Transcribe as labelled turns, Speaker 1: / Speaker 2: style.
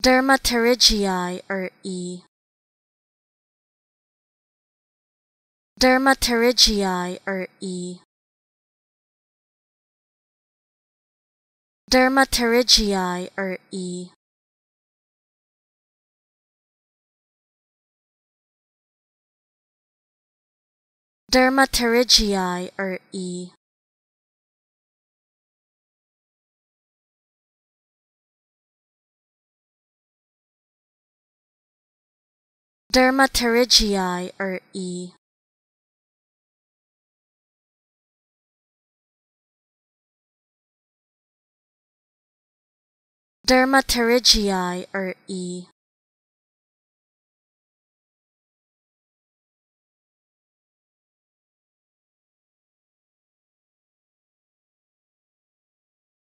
Speaker 1: Dermopterygii or E. Dermopterygii or E. Dermopterygii or E. Dermopterygii or E. Dermopterygii or E. Dermopterygii or E.